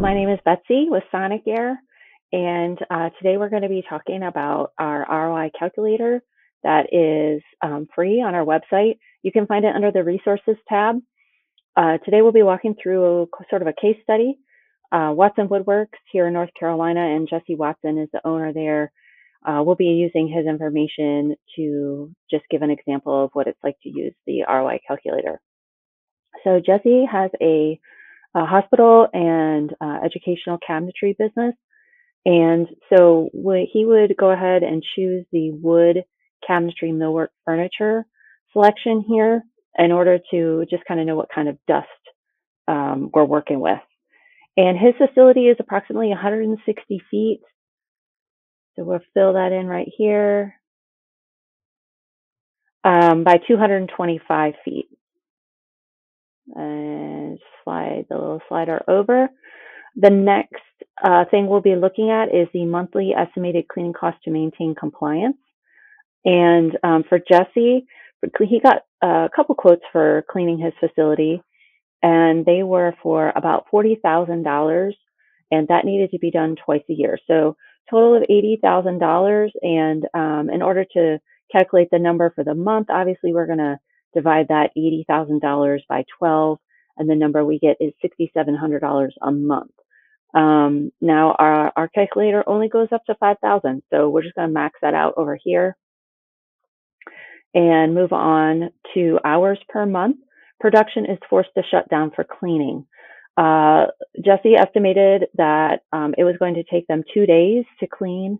my name is Betsy with SonicAire, and today we're going to be talking about our ROI calculator that is free on our website. You can find it under the Resources tab. Today we'll be walking through sort of a case study. Watson Woodworks here in North Carolina, and Jesse Watson is the owner there. We'll be using his information to just give an example of what it's like to use the ROI calculator. So Jesse has a hospital and educational cabinetry business. And so he would go ahead and choose the wood cabinetry millwork furniture selection here in order to just kind of know what kind of dust we're working with. And his facility is approximately 160 feet. So we'll fill that in right here by 225 feet. And slide the little slider over. The next thing we'll be looking at is the monthly estimated cleaning cost to maintain compliance. And for Jesse, he got a couple quotes for cleaning his facility, and they were for about $40,000, and that needed to be done twice a year. So total of $80,000. And in order to calculate the number for the month, obviously we're going to divide that $80,000 by 12, and the number we get is $6,700 a month. Now our calculator only goes up to 5,000, so we're just going to max that out over here and move on to hours per month. Production is forced to shut down for cleaning. Jesse estimated that it was going to take them 2 days to clean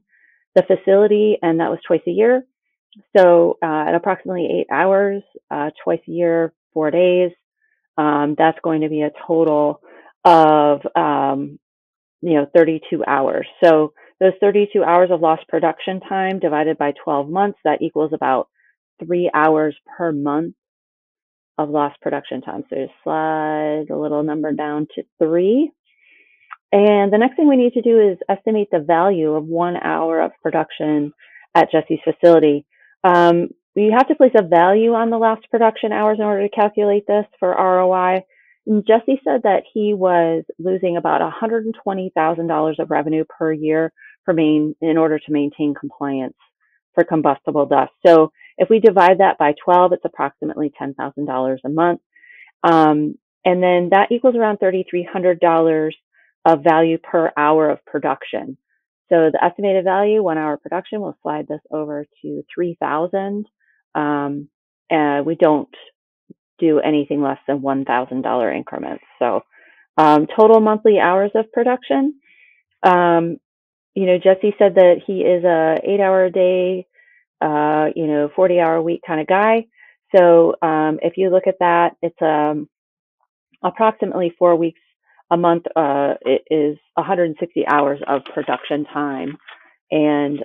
the facility, and that was twice a year. So at approximately 8 hours, twice a year, 4 days, that's going to be a total of 32 hours. So those 32 hours of lost production time divided by 12 months, that equals about 3 hours per month of lost production time. So just slide the little number down to 3. And the next thing we need to do is estimate the value of 1 hour of production at Jesse's facility. You have to place a value on the lost production hours in order to calculate this for ROI. And Jesse said that he was losing about $120,000 of revenue per year in order to maintain compliance for combustible dust. So if we divide that by 12, it's approximately $10,000 a month. And then that equals around $3,300 of value per hour of production. So the estimated value, 1 hour production, we'll slide this over to 3,000. And we don't do anything less than $1,000 increments. So total monthly hours of production. Jesse said that he is a 8-hour a day, 40-hour a week kind of guy. So if you look at that, it's approximately 4 weeks a month. It is 160 hours of production time. And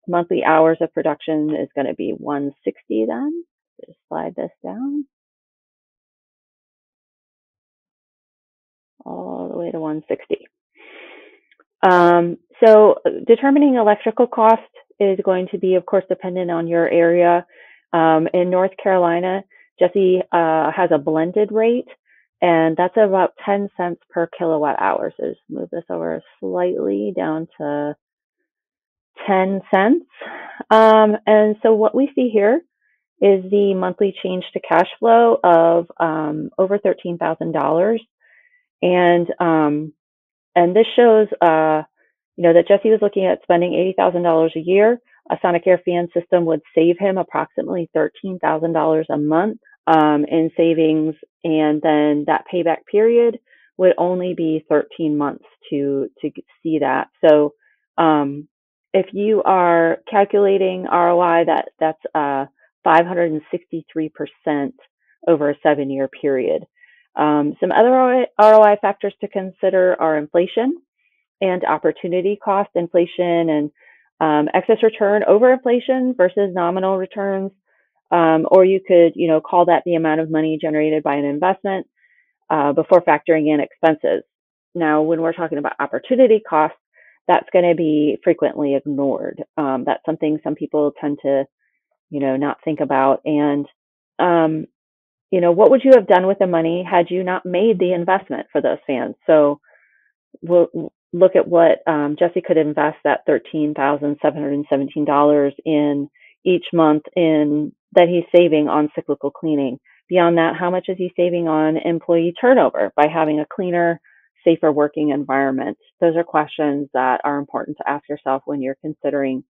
monthly hours of production is going to be 160 then. Just slide this down all the way to 160. So determining electrical cost is going to be, of course, dependent on your area. In North Carolina, Jesse has a blended rate, and that's about 10 cents per kilowatt hour. So just move this over slightly down to 10 cents. And so what we see here is the monthly change to cash flow of over $13,000. And this shows, that Jesse was looking at spending $80,000 a year. A SonicAire fan system would save him approximately $13,000 a month in savings, and then that payback period would only be 13 months to see that. So if you are calculating ROI, that's 563% over a 7-year period. Some other ROI factors to consider are inflation and opportunity cost. Inflation and excess return over inflation versus nominal returns. Or you could, call that the amount of money generated by an investment before factoring in expenses. Now, when we're talking about opportunity costs, that's going to be frequently ignored. That's something some people tend to, not think about. And what would you have done with the money had you not made the investment for those fans? So we'll look at what Jesse could invest that $13,717 in each month in that he's saving on cyclical cleaning. Beyond that, how much is he saving on employee turnover by having a cleaner, safer working environment? Those are questions that are important to ask yourself when you're considering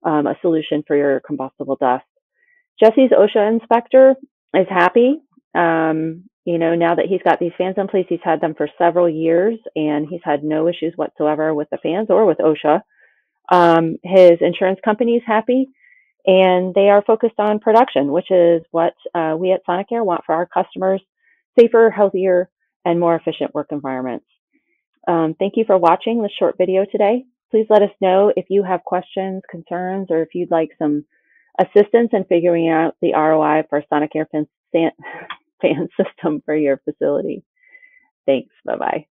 a solution for your combustible dust. Jesse's OSHA inspector is happy. Now that he's got these fans in place, he's had them for several years and he's had no issues whatsoever with the fans or with OSHA. His insurance company is happy and they are focused on production, which is what we at SonicAire want for our customers: safer, healthier, and more efficient work environments. Thank you for watching this short video today. Please let us know if you have questions, concerns, or if you'd like some assistance in figuring out the ROI for SonicAire fan system for your facility. Thanks. Bye-bye.